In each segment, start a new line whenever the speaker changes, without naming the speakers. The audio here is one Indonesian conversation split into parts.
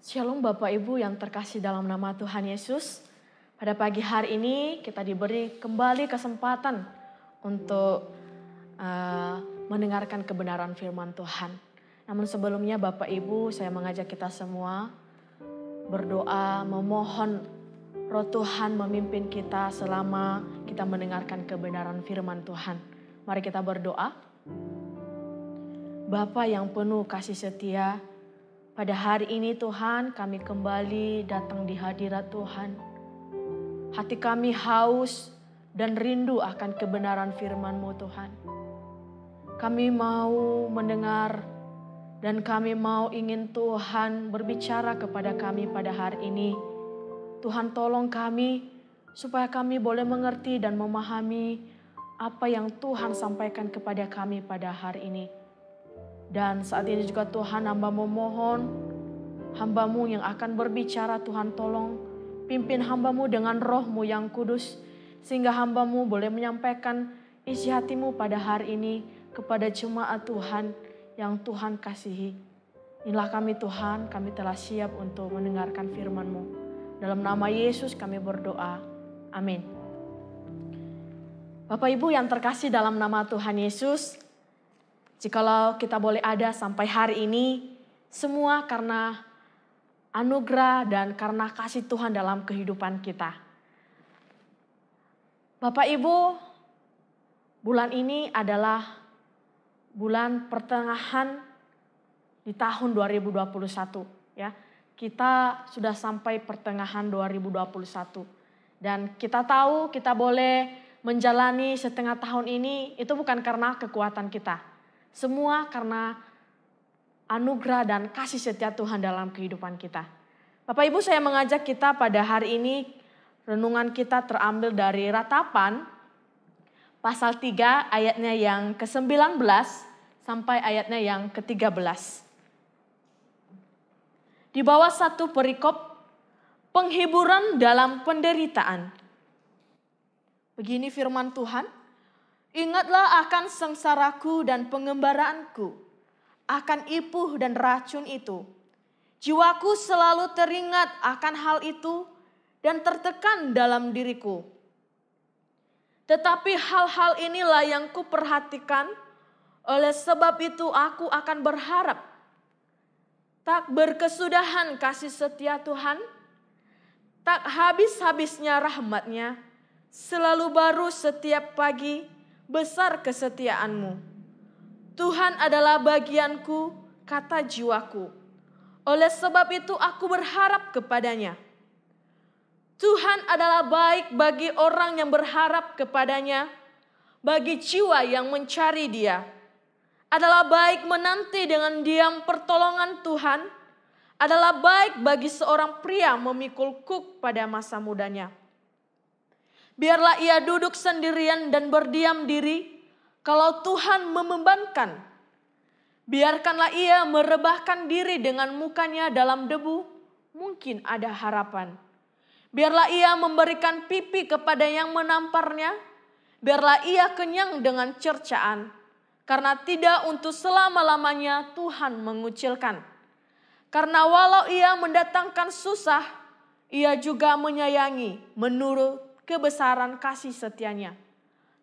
Shalom Bapak Ibu yang terkasih dalam nama Tuhan Yesus. Pada pagi hari ini kita diberi kembali kesempatan untuk mendengarkan kebenaran firman Tuhan. Namun sebelumnya Bapak Ibu, saya mengajak kita semua berdoa, memohon Roh Tuhan memimpin kita selama kita mendengarkan kebenaran firman Tuhan. Mari kita berdoa. Bapa yang penuh kasih setia, pada hari ini Tuhan kami kembali datang di hadirat Tuhan. Hati kami haus dan rindu akan kebenaran firman-Mu Tuhan. Kami mau mendengar dan kami mau ingin Tuhan berbicara kepada kami pada hari ini. Tuhan tolong kami supaya kami boleh mengerti dan memahami apa yang Tuhan sampaikan kepada kami pada hari ini. Dan saat ini juga Tuhan, hamba memohon, hamba-Mu yang akan berbicara, Tuhan tolong pimpin hamba-Mu dengan Roh-Mu yang kudus. Sehingga hamba-Mu boleh menyampaikan isi hati-Mu pada hari ini kepada jemaat Tuhan yang Tuhan kasihi. Inilah kami Tuhan, kami telah siap untuk mendengarkan firman-Mu. Dalam nama Yesus kami berdoa, amin. Bapak Ibu yang terkasih dalam nama Tuhan Yesus, jikalau kita boleh ada sampai hari ini, semua karena anugerah dan karena kasih Tuhan dalam kehidupan kita. Bapak Ibu, bulan ini adalah bulan pertengahan di tahun 2021. Ya, kita sudah sampai pertengahan 2021. Dan kita tahu kita boleh menjalani setengah tahun ini itu bukan karena kekuatan kita. Semua karena anugerah dan kasih setia Tuhan dalam kehidupan kita. Bapak Ibu, saya mengajak kita pada hari ini, renungan kita terambil dari Ratapan pasal 3 ayatnya yang ke-19 sampai ayatnya yang ke-13. Di bawah satu perikop, penghiburan dalam penderitaan. Begini firman Tuhan. Ingatlah akan sengsaraku dan pengembaraanku, akan ipuh dan racun itu. Jiwaku selalu teringat akan hal itu dan tertekan dalam diriku. Tetapi hal-hal inilah yang kuperhatikan, oleh sebab itu aku akan berharap. Tak berkesudahan kasih setia Tuhan, tak habis-habisnya rahmat-Nya, selalu baru setiap pagi. Besar kesetiaan-Mu. Tuhan adalah bagianku, kata jiwaku. Oleh sebab itu aku berharap kepada-Nya. Tuhan adalah baik bagi orang yang berharap kepada-Nya, bagi jiwa yang mencari Dia. Adalah baik menanti dengan diam pertolongan Tuhan, adalah baik bagi seorang pria memikul kuk pada masa mudanya. Biarlah ia duduk sendirian dan berdiam diri kalau Tuhan membebankan. Biarkanlah ia merebahkan diri dengan mukanya dalam debu, mungkin ada harapan. Biarlah ia memberikan pipi kepada yang menamparnya. Biarlah ia kenyang dengan cercaan. Karena tidak untuk selama-lamanya Tuhan mengucilkan. Karena walau ia mendatangkan susah, ia juga menyayangi menurut kebesaran kasih setianya.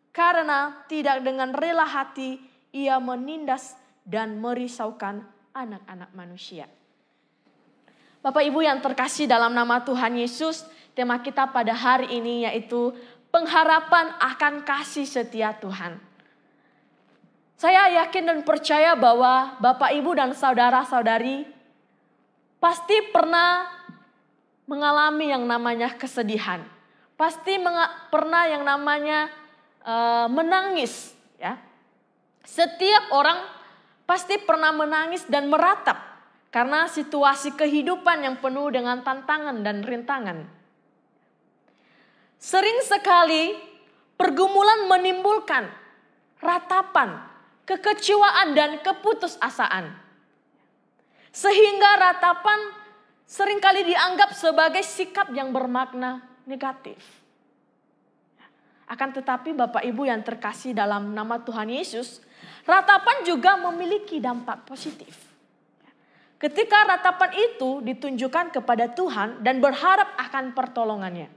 Karena tidak dengan rela hati ia menindas dan merisaukan anak-anak manusia. Bapak Ibu yang terkasih dalam nama Tuhan Yesus, tema kita pada hari ini yaitu pengharapan akan kasih setia Tuhan. Saya yakin dan percaya bahwa Bapak Ibu dan saudara-saudari pasti pernah mengalami yang namanya kesedihan. Pasti pernah yang namanya menangis. Ya. Setiap orang pasti pernah menangis dan meratap karena situasi kehidupan yang penuh dengan tantangan dan rintangan. Sering sekali pergumulan menimbulkan ratapan, kekecewaan dan keputusasaan. Sehingga ratapan seringkali dianggap sebagai sikap yang bermakna negatif. Akan tetapi Bapak Ibu yang terkasih dalam nama Tuhan Yesus, ratapan juga memiliki dampak positif. ketika ratapan itu ditunjukkan kepada Tuhan dan berharap akan pertolongannya.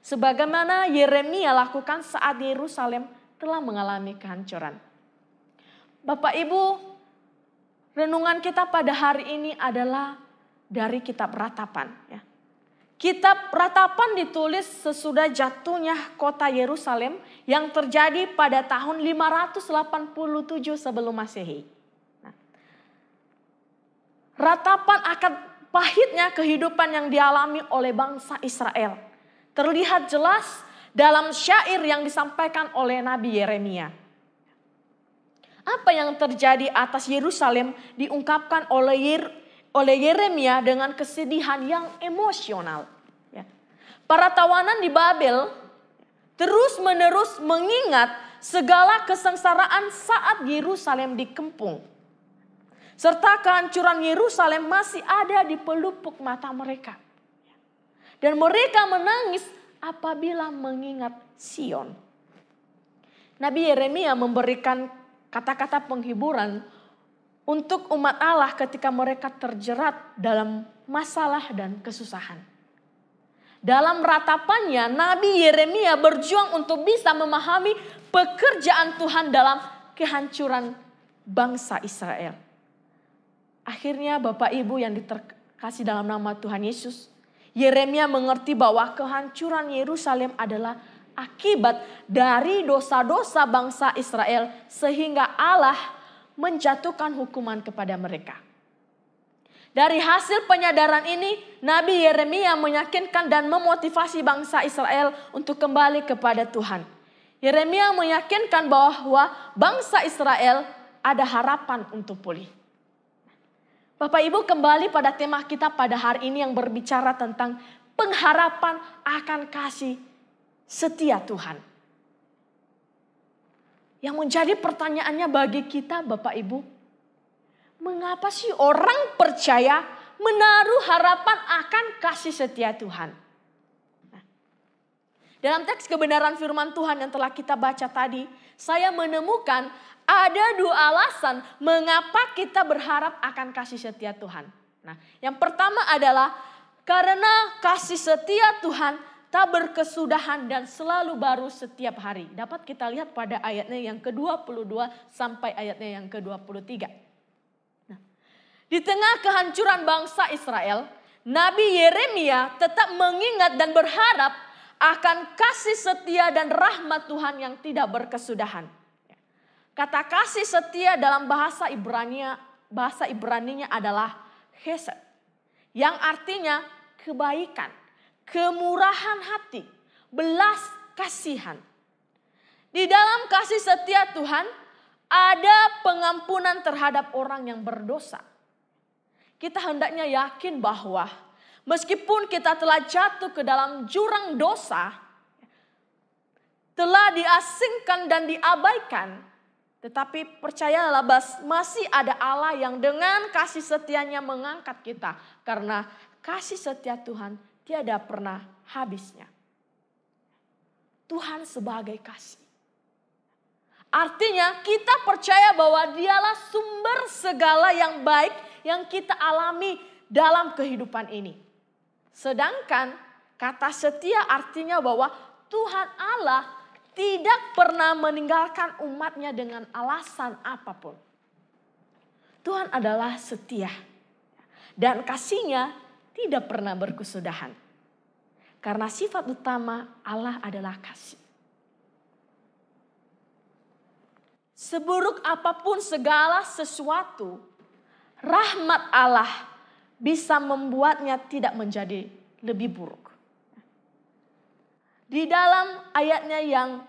Sebagaimana Yeremia lakukan saat Yerusalem telah mengalami kehancuran. Bapak Ibu, renungan kita pada hari ini adalah dari kitab Ratapan. Kitab Ratapan ditulis sesudah jatuhnya kota Yerusalem yang terjadi pada tahun 587 sebelum Masehi. Ratapan akan pahitnya kehidupan yang dialami oleh bangsa Israel terlihat jelas dalam syair yang disampaikan oleh Nabi Yeremia. Apa yang terjadi atas Yerusalem diungkapkan oleh Yeremia dengan kesedihan yang emosional. Para tawanan di Babel terus-menerus mengingat segala kesengsaraan saat Yerusalem dikepung. Serta kehancuran Yerusalem masih ada di pelupuk mata mereka. Dan mereka menangis apabila mengingat Sion. Nabi Yeremia memberikan kata-kata penghiburan untuk umat Allah ketika mereka terjerat dalam masalah dan kesusahan. Dalam ratapannya, Nabi Yeremia berjuang untuk bisa memahami pekerjaan Tuhan dalam kehancuran bangsa Israel. Akhirnya Bapak Ibu yang dikasihi dalam nama Tuhan Yesus, Yeremia mengerti bahwa kehancuran Yerusalem adalah akibat dari dosa-dosa bangsa Israel sehingga Allah menjatuhkan hukuman kepada mereka. Dari hasil penyadaran ini, Nabi Yeremia meyakinkan dan memotivasi bangsa Israel untuk kembali kepada Tuhan. Yeremia meyakinkan bahwa bangsa Israel ada harapan untuk pulih. Bapak Ibu, kembali pada tema kita pada hari ini yang berbicara tentang pengharapan akan kasih setia Tuhan. Yang menjadi pertanyaannya bagi kita Bapak Ibu, mengapa sih orang percaya menaruh harapan akan kasih setia Tuhan? Dalam teks kebenaran firman Tuhan yang telah kita baca tadi, saya menemukan ada dua alasan mengapa kita berharap akan kasih setia Tuhan. Nah, yang pertama adalah karena kasih setia Tuhan tak berkesudahan dan selalu baru setiap hari. Dapat kita lihat pada ayatnya yang ke-22 sampai ayatnya yang ke-23. Nah, di tengah kehancuran bangsa Israel, Nabi Yeremia tetap mengingat dan berharap akan kasih setia dan rahmat Tuhan yang tidak berkesudahan. Kata kasih setia dalam bahasa Ibraninya adalah chesed, yang artinya kebaikan, kemurahan hati, belas kasihan. Di dalam kasih setia Tuhan ada pengampunan terhadap orang yang berdosa. Kita hendaknya yakin bahwa meskipun kita telah jatuh ke dalam jurang dosa, telah diasingkan dan diabaikan, tetapi percayalah masih ada Allah yang dengan kasih setianya mengangkat kita. Karena kasih setia Tuhan tiada pernah habisnya. Tuhan sebagai kasih. Artinya kita percaya bahwa dialah sumber segala yang baik yang kita alami dalam kehidupan ini. Sedangkan kata setia artinya bahwa Tuhan Allah tidak pernah meninggalkan umatnya dengan alasan apapun. Tuhan adalah setia. Dan kasihnya tidak pernah berkesudahan. Karena sifat utama Allah adalah kasih. Seburuk apapun segala sesuatu, rahmat Allah bisa membuatnya tidak menjadi lebih buruk. Di dalam ayatnya yang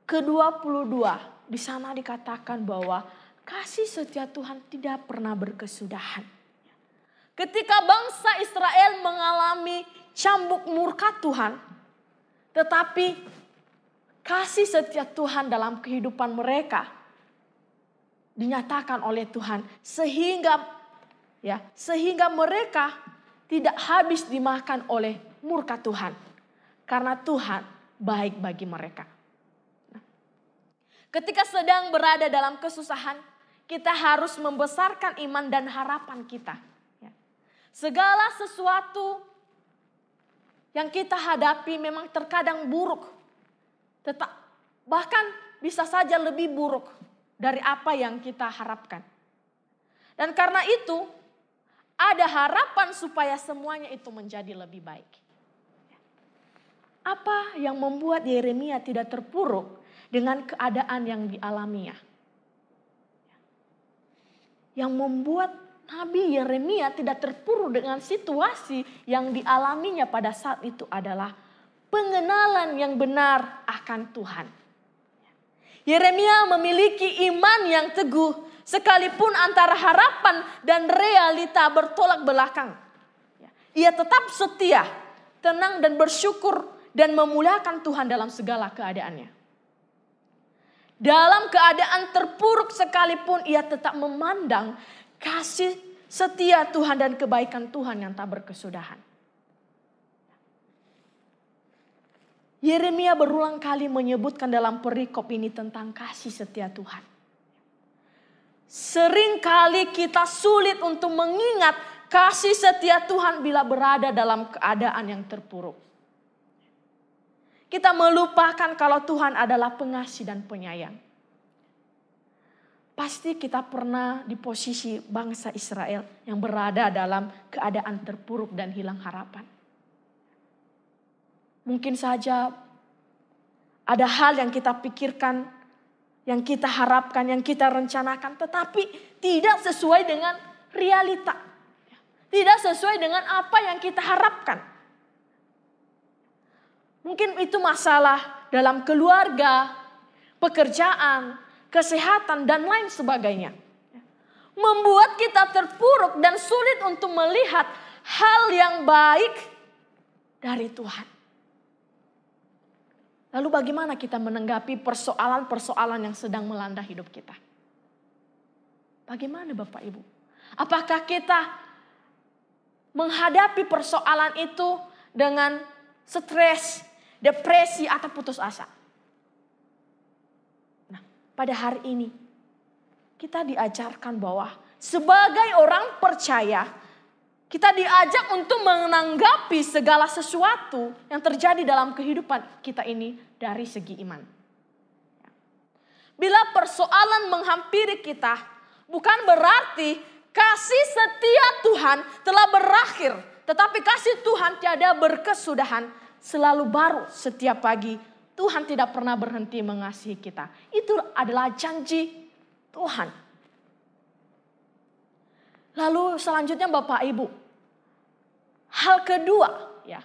ke-22, di sana dikatakan bahwa kasih setia Tuhan tidak pernah berkesudahan. Ketika bangsa Israel mengalami cambuk murka Tuhan, tetapi kasih setia Tuhan dalam kehidupan mereka dinyatakan oleh Tuhan sehingga mereka tidak habis dimakan oleh murka Tuhan. Karena Tuhan baik bagi mereka. Ketika sedang berada dalam kesusahan, kita harus membesarkan iman dan harapan kita. Segala sesuatu yang kita hadapi memang terkadang buruk. Bahkan bisa saja lebih buruk dari apa yang kita harapkan. Dan karena itu ada harapan supaya semuanya itu menjadi lebih baik. Apa yang membuat Yeremia tidak terpuruk dengan keadaan yang dialaminya? Yang membuat Nabi Yeremia tidak terpuruk dengan situasi yang dialaminya pada saat itu adalah pengenalan yang benar akan Tuhan. Yeremia memiliki iman yang teguh sekalipun antara harapan dan realita bertolak belakang. Ia tetap setia, tenang dan bersyukur dan memuliakan Tuhan dalam segala keadaannya. Dalam keadaan terpuruk sekalipun ia tetap memandang kasih setia Tuhan dan kebaikan Tuhan yang tak berkesudahan. Yeremia berulang kali menyebutkan dalam perikop ini tentang kasih setia Tuhan. Seringkali kita sulit untuk mengingat kasih setia Tuhan bila berada dalam keadaan yang terpuruk. Kita melupakan kalau Tuhan adalah pengasih dan penyayang. Pasti kita pernah di posisi bangsa Israel yang berada dalam keadaan terpuruk dan hilang harapan. Mungkin saja ada hal yang kita pikirkan, yang kita harapkan, yang kita rencanakan, tetapi tidak sesuai dengan realita. Tidak sesuai dengan apa yang kita harapkan. Mungkin itu masalah dalam keluarga, pekerjaan, kesehatan, dan lain sebagainya. Membuat kita terpuruk dan sulit untuk melihat hal yang baik dari Tuhan. Lalu bagaimana kita menanggapi persoalan-persoalan yang sedang melanda hidup kita? Bagaimana Bapak Ibu? Apakah kita menghadapi persoalan itu dengan stres, depresi, atau putus asa? Nah, pada hari ini kita diajarkan bahwa sebagai orang percaya, kita diajak untuk menanggapi segala sesuatu yang terjadi dalam kehidupan kita ini dari segi iman. Bila persoalan menghampiri kita, bukan berarti kasih setia Tuhan telah berakhir, tetapi kasih Tuhan tiada berkesudahan. Selalu baru setiap pagi. Tuhan tidak pernah berhenti mengasihi kita. Itu adalah janji Tuhan. Lalu selanjutnya Bapak Ibu. Hal kedua, ya.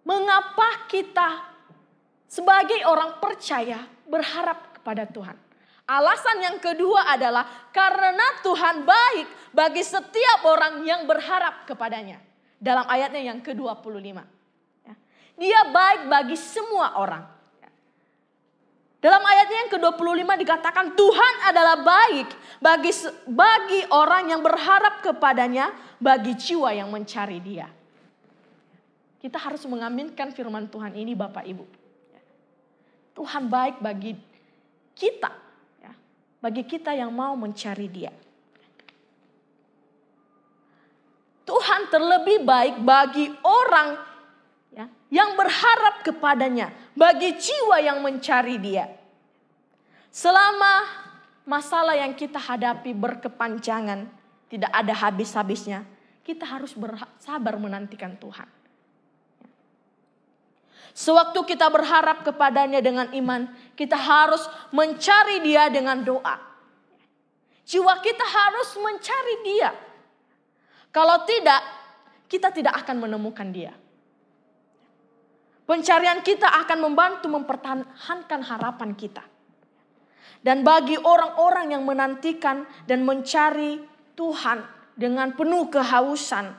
Mengapa kita sebagai orang percaya berharap kepada Tuhan? Alasan yang kedua adalah karena Tuhan baik bagi setiap orang yang berharap kepadanya. Dalam ayatnya yang ke-25. Dia baik bagi semua orang. Dalam ayatnya yang ke-25 dikatakan Tuhan adalah baik bagi orang yang berharap kepadanya, bagi jiwa yang mencari Dia. Kita harus mengaminkan firman Tuhan ini Bapak Ibu. Tuhan baik bagi kita, bagi kita yang mau mencari Dia. Tuhan terlebih baik bagi orang yang berharap kepadanya, bagi jiwa yang mencari Dia. Selama masalah yang kita hadapi berkepanjangan, tidak ada habis-habisnya, kita harus bersabar menantikan Tuhan. Sewaktu kita berharap kepadanya dengan iman, kita harus mencari Dia dengan doa. Jiwa kita harus mencari Dia. Kalau tidak, kita tidak akan menemukan Dia. Pencarian kita akan membantu mempertahankan harapan kita. Dan bagi orang-orang yang menantikan dan mencari Tuhan dengan penuh kehausan,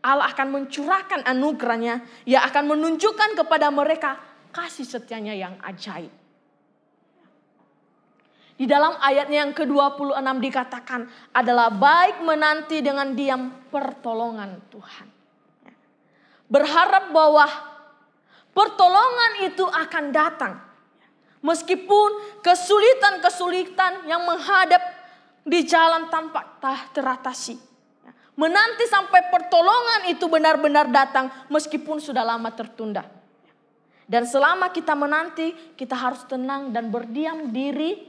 Allah akan mencurahkan anugerahnya yang akan menunjukkan kepada mereka kasih setianya yang ajaib. Di dalam ayatnya yang ke-26 dikatakan adalah baik menanti dengan diam pertolongan Tuhan. Berharap bahwa pertolongan itu akan datang. Meskipun kesulitan-kesulitan yang menghadap di jalan tanpa teratasi. Menanti sampai pertolongan itu benar-benar datang meskipun sudah lama tertunda. Dan selama kita menanti, kita harus tenang dan berdiam diri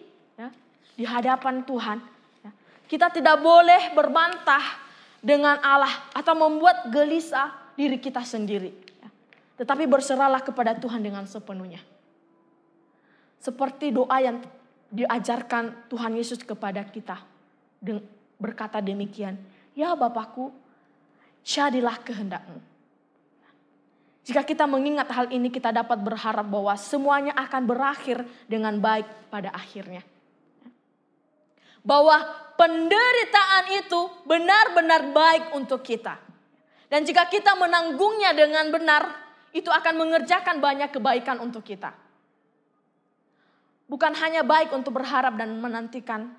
di hadapan Tuhan. Kita tidak boleh berbantah dengan Allah atau membuat gelisah diri kita sendiri. Tetapi berserahlah kepada Tuhan dengan sepenuhnya. Seperti doa yang diajarkan Tuhan Yesus kepada kita. Berkata demikian, ya Bapakku, jadilah kehendak-Mu. Jika kita mengingat hal ini, kita dapat berharap bahwa semuanya akan berakhir dengan baik pada akhirnya. Bahwa penderitaan itu benar-benar baik untuk kita. Dan jika kita menanggungnya dengan benar, itu akan mengerjakan banyak kebaikan untuk kita. Bukan hanya baik untuk berharap dan menantikan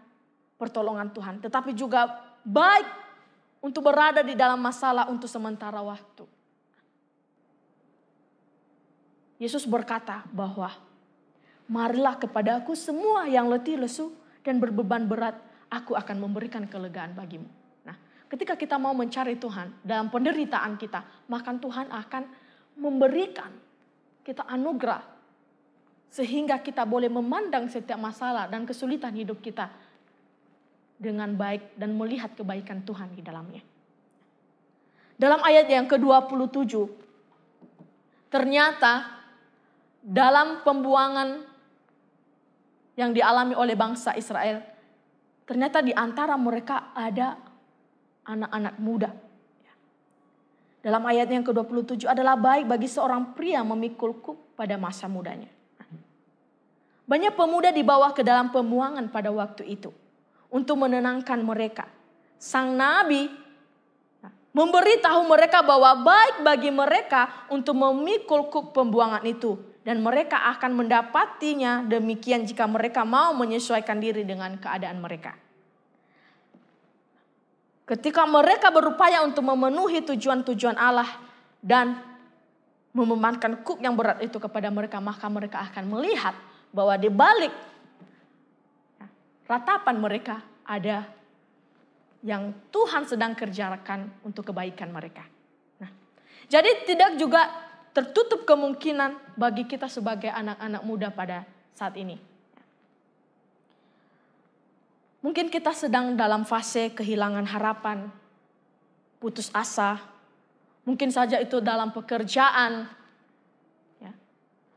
pertolongan Tuhan, tetapi juga baik untuk berada di dalam masalah untuk sementara waktu. Yesus berkata bahwa marilah kepadaku semua yang letih lesu dan berbeban berat, aku akan memberikan kelegaan bagimu. Nah, ketika kita mau mencari Tuhan dalam penderitaan kita, maka Tuhan akan memberikan kita anugerah sehingga kita boleh memandang setiap masalah dan kesulitan hidup kita dengan baik dan melihat kebaikan Tuhan di dalamnya. Dalam ayat yang ke-27, ternyata dalam pembuangan yang dialami oleh bangsa Israel, ternyata di antara mereka ada anak-anak muda. Dalam ayat yang ke-27 adalah baik bagi seorang pria memikul kuk pada masa mudanya. Banyak pemuda dibawa ke dalam pembuangan pada waktu itu untuk menenangkan mereka. Sang nabi memberitahu mereka bahwa baik bagi mereka untuk memikul kuk pembuangan itu. Dan mereka akan mendapatinya demikian jika mereka mau menyesuaikan diri dengan keadaan mereka. Ketika mereka berupaya untuk memenuhi tujuan-tujuan Allah dan membebankan kuk yang berat itu kepada mereka, maka mereka akan melihat bahwa di balik ratapan mereka ada yang Tuhan sedang kerjakan untuk kebaikan mereka. Nah, jadi tidak juga tertutup kemungkinan bagi kita sebagai anak-anak muda pada saat ini. Mungkin kita sedang dalam fase kehilangan harapan, putus asa. Mungkin saja itu dalam pekerjaan,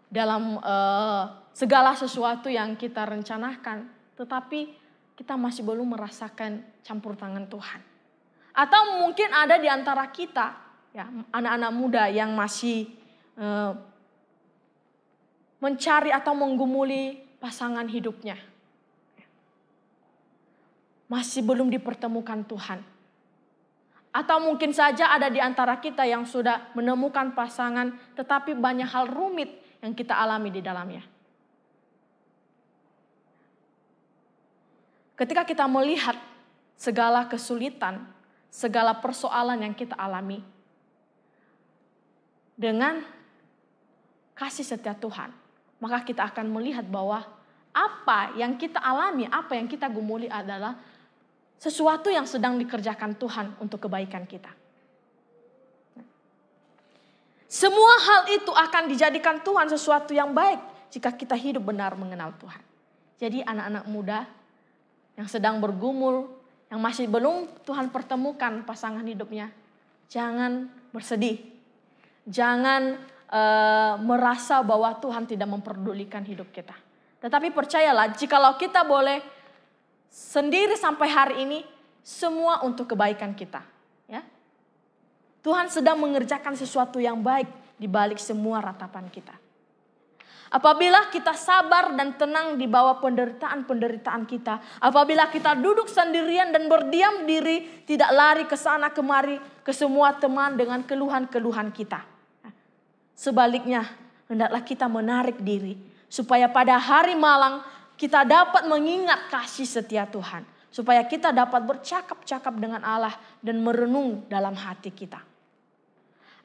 dalam segala sesuatu yang kita rencanakan. Tetapi kita masih belum merasakan campur tangan Tuhan. Atau mungkin ada di antara kita, anak-anak muda yang masih mencari atau menggumuli pasangan hidupnya. Masih belum dipertemukan Tuhan. Atau mungkin saja ada di antara kita yang sudah menemukan pasangan tetapi banyak hal rumit yang kita alami di dalamnya. Ketika kita melihat segala kesulitan, segala persoalan yang kita alami dengan kasih setia Tuhan, maka kita akan melihat bahwa apa yang kita alami, apa yang kita gumuli adalah sesuatu yang sedang dikerjakan Tuhan untuk kebaikan kita. Semua hal itu akan dijadikan Tuhan sesuatu yang baik jika kita hidup benar mengenal Tuhan. Jadi anak-anak muda yang sedang bergumul, yang masih belum Tuhan pertemukan pasangan hidupnya, jangan bersedih. Jangan merasa bahwa Tuhan tidak memperdulikan hidup kita. Tetapi percayalah, jikalau kita boleh sendiri sampai hari ini, semua untuk kebaikan kita. Ya. Tuhan sedang mengerjakan sesuatu yang baik di balik semua ratapan kita. Apabila kita sabar dan tenang di bawah penderitaan-penderitaan kita. Apabila kita duduk sendirian dan berdiam diri, tidak lari ke sana kemari ke semua teman dengan keluhan-keluhan kita. Sebaliknya, hendaklah kita menarik diri supaya pada hari malang kita dapat mengingat kasih setia Tuhan. Supaya kita dapat bercakap-cakap dengan Allah dan merenung dalam hati kita.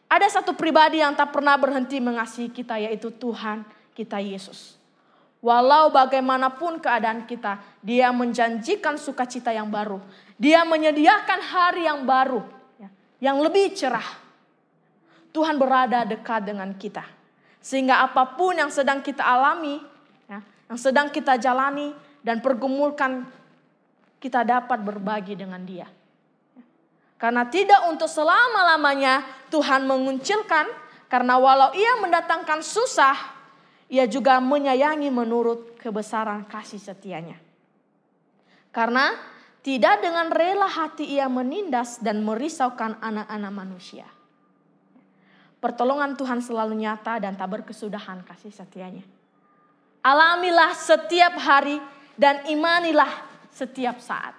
Ada satu pribadi yang tak pernah berhenti mengasihi kita, yaitu Tuhan kita Yesus. Walau bagaimanapun keadaan kita, Dia menjanjikan sukacita yang baru. Dia menyediakan hari yang baru, yang lebih cerah. Tuhan berada dekat dengan kita. Sehingga apapun yang sedang kita alami, yang sedang kita jalani dan pergumulkan, kita dapat berbagi dengan Dia. Karena tidak untuk selama-lamanya Tuhan menguncilkan, karena walau Ia mendatangkan susah, Ia juga menyayangi menurut kebesaran kasih setianya. Karena tidak dengan rela hati Ia menindas dan merisaukan anak-anak manusia. Pertolongan Tuhan selalu nyata dan tak berkesudahan kasih setianya. Alamilah setiap hari dan imanilah setiap saat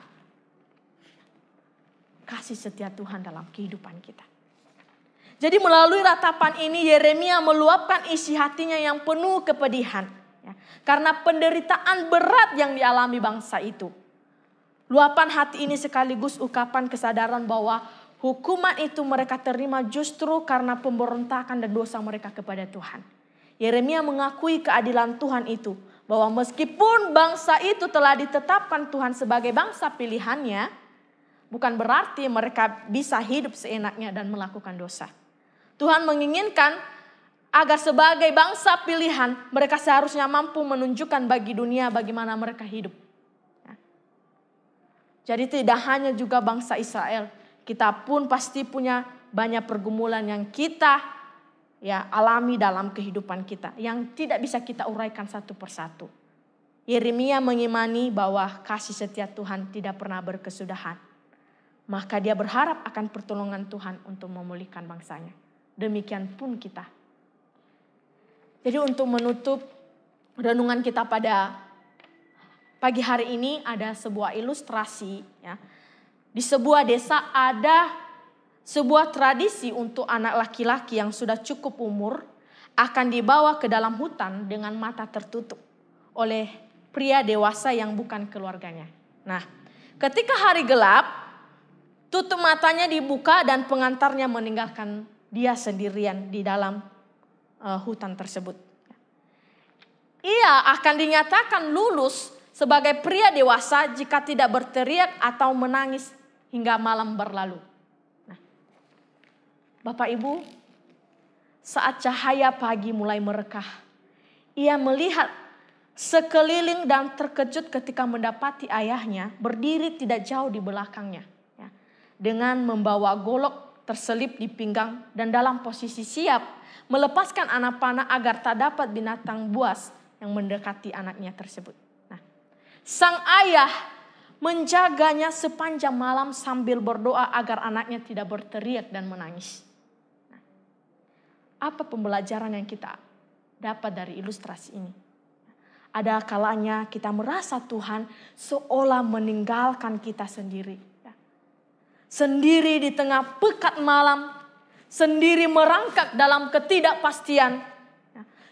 kasih setia Tuhan dalam kehidupan kita. Jadi melalui ratapan ini Yeremia meluapkan isi hatinya yang penuh kepedihan. Karena penderitaan berat yang dialami bangsa itu. Luapan hati ini sekaligus ungkapan kesadaran bahwa hukuman itu mereka terima justru karena pemberontakan dan dosa mereka kepada Tuhan. Yeremia mengakui keadilan Tuhan itu. Bahwa meskipun bangsa itu telah ditetapkan Tuhan sebagai bangsa pilihannya, bukan berarti mereka bisa hidup seenaknya dan melakukan dosa. Tuhan menginginkan agar sebagai bangsa pilihan mereka seharusnya mampu menunjukkan bagi dunia bagaimana mereka hidup. Jadi tidak hanya juga bangsa Israel, kita pun pasti punya banyak pergumulan yang kita alami dalam kehidupan kita, yang tidak bisa kita uraikan satu persatu. Yeremia mengimani bahwa kasih setia Tuhan tidak pernah berkesudahan. Maka dia berharap akan pertolongan Tuhan untuk memulihkan bangsanya. Demikian pun kita. Jadi untuk menutup renungan kita pada pagi hari ini ada sebuah ilustrasi. Di sebuah desa ada sebuah tradisi untuk anak laki-laki yang sudah cukup umur akan dibawa ke dalam hutan dengan mata tertutup oleh pria dewasa yang bukan keluarganya. Nah, ketika hari gelap, tutup matanya dibuka dan pengantarnya meninggalkan dia sendirian di dalam hutan tersebut. Ia akan dinyatakan lulus sebagai pria dewasa jika tidak berteriak atau menangis hingga malam berlalu. Nah, Bapak Ibu, saat cahaya pagi mulai merekah, ia melihat sekeliling dan terkejut ketika mendapati ayahnya berdiri tidak jauh di belakangnya. Dengan membawa golok terselip di pinggang dan dalam posisi siap melepaskan anak panah agar tak dapat binatang buas yang mendekati anaknya tersebut. Nah, sang ayah menjaganya sepanjang malam sambil berdoa agar anaknya tidak berteriak dan menangis. Nah, apa pembelajaran yang kita dapat dari ilustrasi ini? Ada kalanya kita merasa Tuhan seolah meninggalkan kita sendiri. Sendiri di tengah pekat malam, sendiri merangkak dalam ketidakpastian,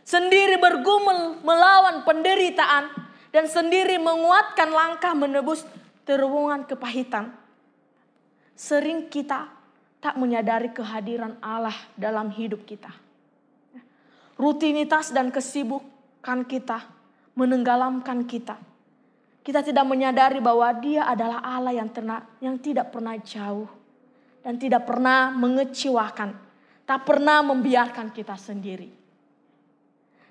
sendiri bergumul melawan penderitaan, dan sendiri menguatkan langkah menebus terowongan kepahitan. Sering kita tak menyadari kehadiran Allah dalam hidup kita. Rutinitas dan kesibukan kita menenggelamkan kita. Kita tidak menyadari bahwa Dia adalah Allah yang tidak pernah jauh dan tidak pernah mengecewakan, tak pernah membiarkan kita sendiri.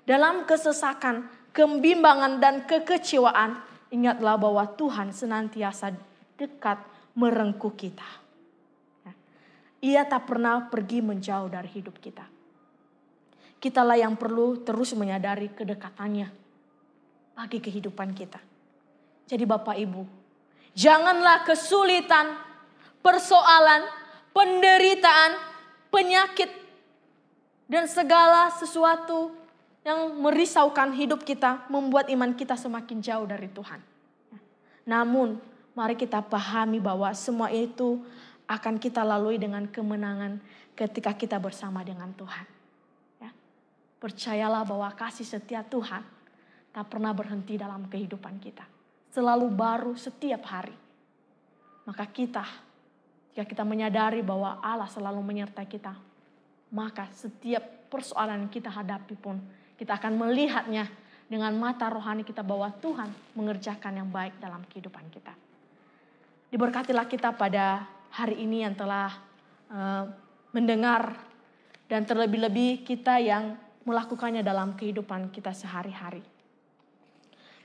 Dalam kesesakan, kebimbangan dan kekecewaan, ingatlah bahwa Tuhan senantiasa dekat merengkuh kita. Ia tak pernah pergi menjauh dari hidup kita. Kitalah yang perlu terus menyadari kedekatannya bagi kehidupan kita. Jadi Bapak Ibu, janganlah kesulitan, persoalan, penderitaan, penyakit, dan segala sesuatu yang merisaukan hidup kita membuat iman kita semakin jauh dari Tuhan. Namun, mari kita pahami bahwa semua itu akan kita lalui dengan kemenangan ketika kita bersama dengan Tuhan. Percayalah bahwa kasih setia Tuhan tak pernah berhenti dalam kehidupan kita. Selalu baru setiap hari. Maka jika kita menyadari bahwa Allah selalu menyertai kita, maka setiap persoalan yang kita hadapi pun kita akan melihatnya dengan mata rohani kita bahwa Tuhan mengerjakan yang baik dalam kehidupan kita. Diberkatilah kita pada hari ini yang telah mendengar dan terlebih-lebih kita yang melakukannya dalam kehidupan kita sehari-hari.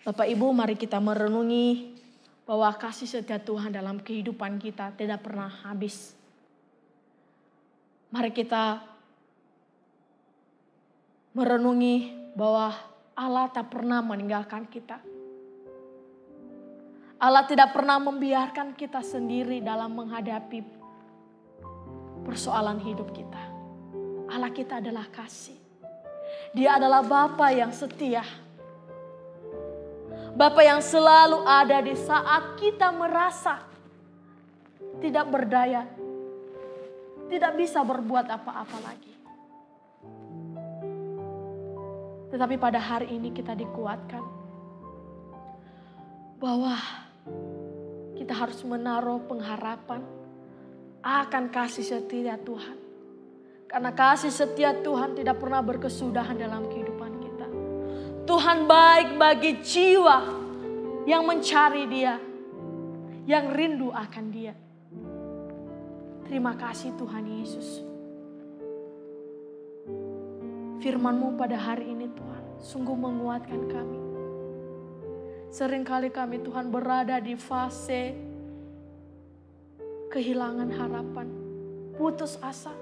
Bapak Ibu, mari kita merenungi bahwa kasih setia Tuhan dalam kehidupan kita tidak pernah habis. Mari kita merenungi bahwa Allah tak pernah meninggalkan kita. Allah tidak pernah membiarkan kita sendiri dalam menghadapi persoalan hidup kita. Allah kita adalah kasih. Dia adalah Bapa yang setia. Bapa yang selalu ada di saat kita merasa tidak berdaya, tidak bisa berbuat apa-apa lagi. Tetapi pada hari ini kita dikuatkan bahwa kita harus menaruh pengharapan akan kasih setia Tuhan. Karena kasih setia Tuhan tidak pernah berkesudahan dalam kehidupan kita. Tuhan baik bagi jiwa yang mencari Dia, yang rindu akan Dia. Terima kasih Tuhan Yesus. Firman-Mu pada hari ini Tuhan sungguh menguatkan kami. Seringkali kami Tuhan berada di fase kehilangan harapan, putus asa.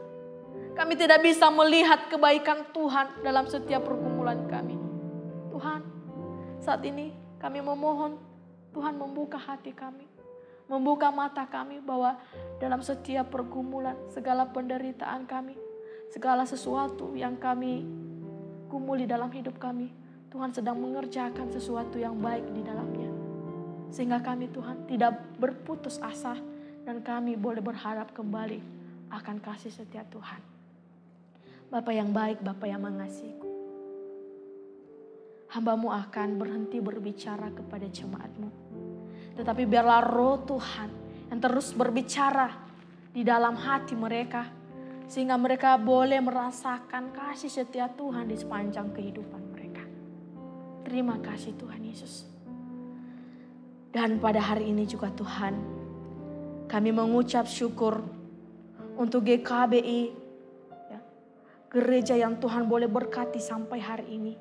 Kami tidak bisa melihat kebaikan Tuhan dalam setiap pergumulan kami. Tuhan, saat ini kami memohon Tuhan membuka hati kami. Membuka mata kami bahwa dalam setiap pergumulan, segala penderitaan kami, segala sesuatu yang kami gumuli dalam hidup kami, Tuhan sedang mengerjakan sesuatu yang baik di dalamnya. Sehingga kami Tuhan tidak berputus asa dan kami boleh berharap kembali akan kasih setia Tuhan. Bapa yang baik, Bapa yang mengasihi-Ku. Hamba-Mu akan berhenti berbicara kepada jemaat-Mu. Tetapi biarlah roh Tuhan yang terus berbicara di dalam hati mereka. Sehingga mereka boleh merasakan kasih setia Tuhan di sepanjang kehidupan mereka. Terima kasih Tuhan Yesus. Dan pada hari ini juga Tuhan, kami mengucap syukur untuk GKBI. Ya, gereja yang Tuhan boleh berkati sampai hari ini.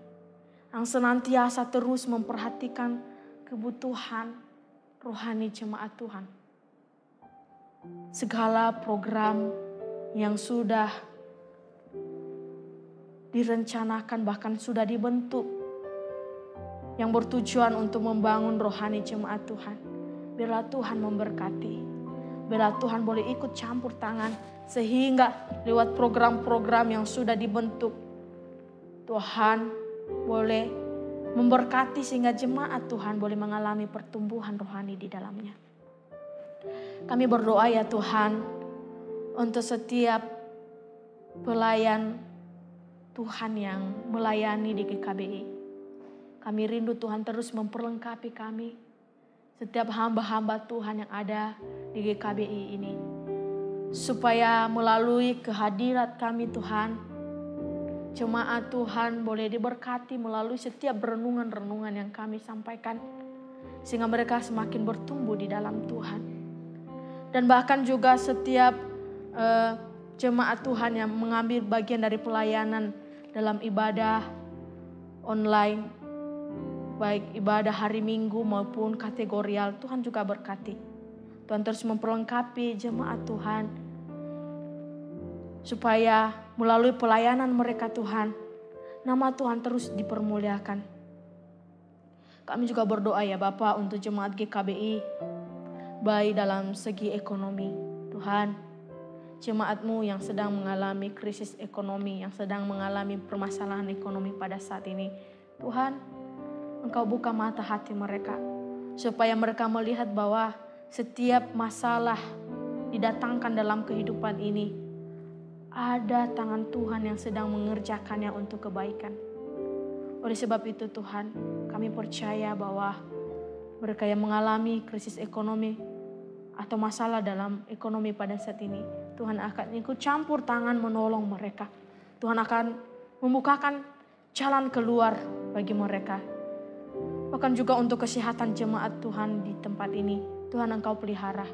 Yang senantiasa terus memperhatikan kebutuhan rohani jemaat Tuhan. Segala program yang sudah direncanakan bahkan sudah dibentuk yang bertujuan untuk membangun rohani jemaat Tuhan. Biarlah Tuhan memberkati. Biarlah Tuhan boleh ikut campur tangan sehingga lewat program-program yang sudah dibentuk Tuhan boleh memberkati sehingga jemaat Tuhan boleh mengalami pertumbuhan rohani di dalamnya. Kami berdoa ya Tuhan untuk setiap pelayan Tuhan yang melayani di GKBI. Kami rindu Tuhan terus memperlengkapi kami. Setiap hamba-hamba Tuhan yang ada di GKBI ini. Supaya melalui kehadirat kami Tuhan, jemaat Tuhan boleh diberkati melalui setiap renungan-renungan yang kami sampaikan. Sehingga mereka semakin bertumbuh di dalam Tuhan. Dan bahkan juga setiap jemaat Tuhan yang mengambil bagian dari pelayanan dalam ibadah online, baik ibadah hari Minggu maupun kategorial, Tuhan juga berkati. Tuhan terus memperlengkapi jemaat Tuhan, supaya melalui pelayanan mereka Tuhan, nama Tuhan terus dipermuliakan. Kami juga berdoa ya Bapa untuk jemaat GKBI, baik dalam segi ekonomi. Tuhan, jemaat-Mu yang sedang mengalami krisis ekonomi, yang sedang mengalami permasalahan ekonomi pada saat ini. Tuhan, Engkau buka mata hati mereka, supaya mereka melihat bahwa setiap masalah didatangkan dalam kehidupan ini, ada tangan Tuhan yang sedang mengerjakannya untuk kebaikan. Oleh sebab itu Tuhan, kami percaya bahwa mereka yang mengalami krisis ekonomi atau masalah dalam ekonomi pada saat ini, Tuhan akan ikut campur tangan menolong mereka. Tuhan akan membukakan jalan keluar bagi mereka. Bahkan juga untuk kesehatan jemaat Tuhan di tempat ini. Tuhan Engkau pelihara.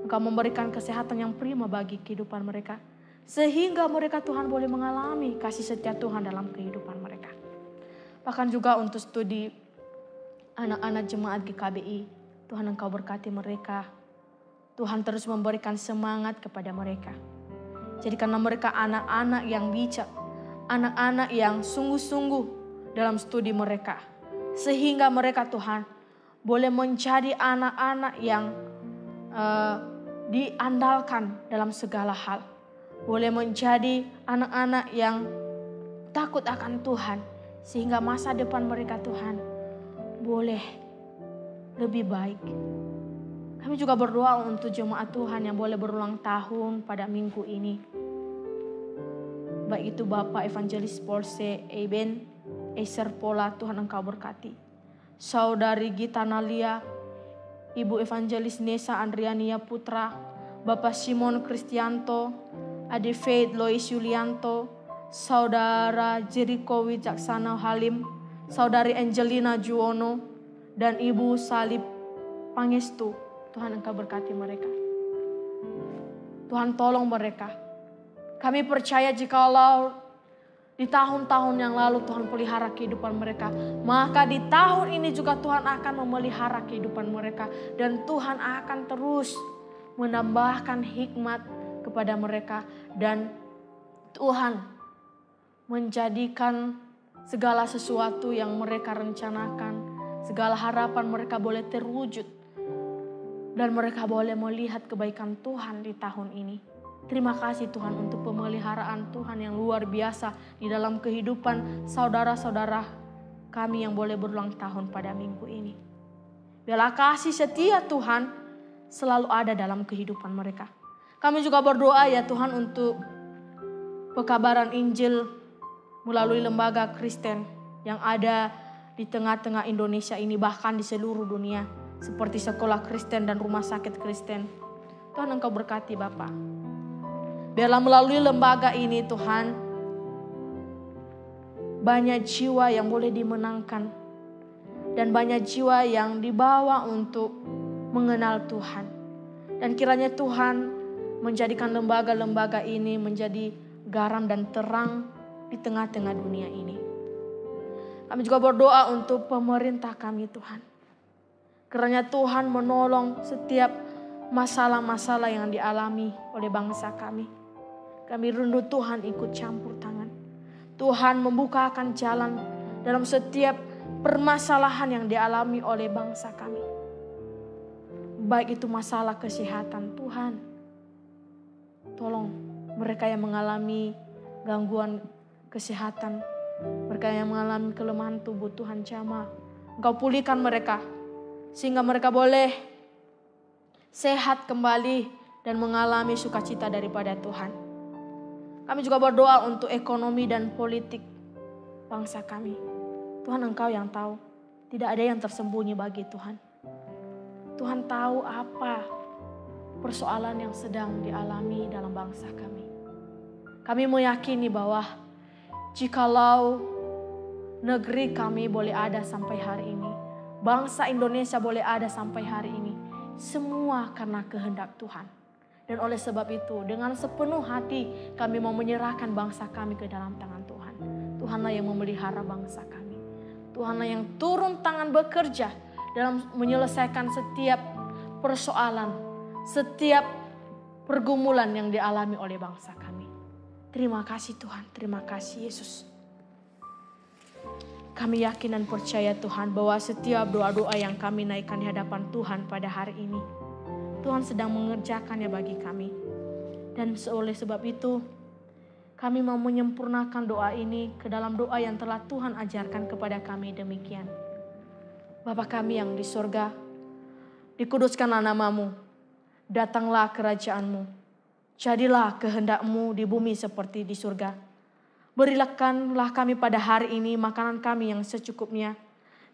Engkau memberikan kesehatan yang prima bagi kehidupan mereka. Sehingga mereka Tuhan boleh mengalami kasih setia Tuhan dalam kehidupan mereka. Bahkan juga untuk studi anak-anak jemaat GKBI. Tuhan Engkau berkati mereka. Tuhan terus memberikan semangat kepada mereka. Jadikanlah mereka anak-anak yang bijak. Anak-anak yang sungguh-sungguh dalam studi mereka. Sehingga mereka Tuhan boleh menjadi anak-anak yang diandalkan dalam segala hal. Boleh menjadi anak-anak yang takut akan Tuhan. Sehingga masa depan mereka Tuhan boleh lebih baik. Kami juga berdoa untuk jemaat Tuhan yang boleh berulang tahun pada minggu ini. Baik itu Bapak Evangelis Polse Eben Eser Pola, Tuhan Engkau berkati. Saudari Gita Nalia, Ibu Evangelis Nesa Andriania Putra, Bapak Simon Kristianto, Ade Faith Lois Yulianto, Saudara Jericho Wijaksana Halim, Saudari Angelina Juwono, dan Ibu Salib Pangestu. Tuhan Engkau berkati mereka. Tuhan tolong mereka. Kami percaya jikalau di tahun-tahun yang lalu Tuhan pelihara kehidupan mereka, maka di tahun ini juga Tuhan akan memelihara kehidupan mereka. Dan Tuhan akan terus menambahkan hikmat kepada mereka. Dan Tuhan menjadikan segala sesuatu yang mereka rencanakan, segala harapan mereka boleh terwujud. Dan mereka boleh melihat kebaikan Tuhan di tahun ini. Terima kasih Tuhan untuk pemeliharaan Tuhan yang luar biasa di dalam kehidupan saudara-saudara kami yang boleh berulang tahun pada minggu ini. Biarlah kasih setia Tuhan selalu ada dalam kehidupan mereka. Kami juga berdoa ya Tuhan untuk pekabaran Injil melalui lembaga Kristen yang ada di tengah-tengah Indonesia ini, bahkan di seluruh dunia. Seperti sekolah Kristen dan rumah sakit Kristen. Tuhan Engkau berkati Bapa. Biarlah melalui lembaga ini Tuhan, banyak jiwa yang boleh dimenangkan. Dan banyak jiwa yang dibawa untuk mengenal Tuhan. Dan kiranya Tuhan menjadikan lembaga-lembaga ini menjadi garam dan terang di tengah-tengah dunia ini. Kami juga berdoa untuk pemerintah kami Tuhan. Kiranya Tuhan menolong setiap masalah-masalah yang dialami oleh bangsa kami. Kami rindu Tuhan ikut campur tangan. Tuhan membukakan jalan dalam setiap permasalahan yang dialami oleh bangsa kami. Baik itu masalah kesehatan Tuhan. Tolong mereka yang mengalami gangguan kesehatan. Mereka yang mengalami kelemahan tubuh Tuhan jamah. Engkau pulihkan mereka. Sehingga mereka boleh sehat kembali dan mengalami sukacita daripada Tuhan. Kami juga berdoa untuk ekonomi dan politik bangsa kami. Tuhan Engkau yang tahu. Tidak ada yang tersembunyi bagi Tuhan. Tuhan tahu apa persoalan yang sedang dialami dalam bangsa kami. Kami meyakini bahwa jikalau negeri kami boleh ada sampai hari ini, bangsa Indonesia boleh ada sampai hari ini, semua karena kehendak Tuhan. Dan oleh sebab itu, dengan sepenuh hati kami mau menyerahkan bangsa kami ke dalam tangan Tuhan. Tuhanlah yang memelihara bangsa kami. Tuhanlah yang turun tangan bekerja dalam menyelesaikan setiap persoalan, setiap pergumulan yang dialami oleh bangsa kami. Terima kasih Tuhan, terima kasih Yesus. Kami yakin dan percaya Tuhan bahwa setiap doa-doa yang kami naikkan di hadapan Tuhan pada hari ini, Tuhan sedang mengerjakannya bagi kami. Dan oleh sebab itu, kami mau menyempurnakan doa ini ke dalam doa yang telah Tuhan ajarkan kepada kami demikian. Bapa kami yang di surga, dikuduskanlah namamu, datanglah kerajaanmu, jadilah kehendak-Mu di bumi seperti di surga. Berikanlah kami pada hari ini makanan kami yang secukupnya.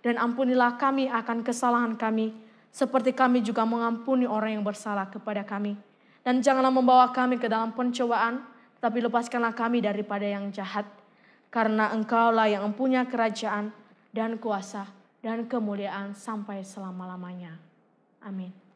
Dan ampunilah kami akan kesalahan kami. Seperti kami juga mengampuni orang yang bersalah kepada kami. Dan janganlah membawa kami ke dalam pencobaan. Tapi lepaskanlah kami daripada yang jahat. Karena Engkaulah yang mempunyai kerajaan dan kuasa dan kemuliaan sampai selama-lamanya. Amin.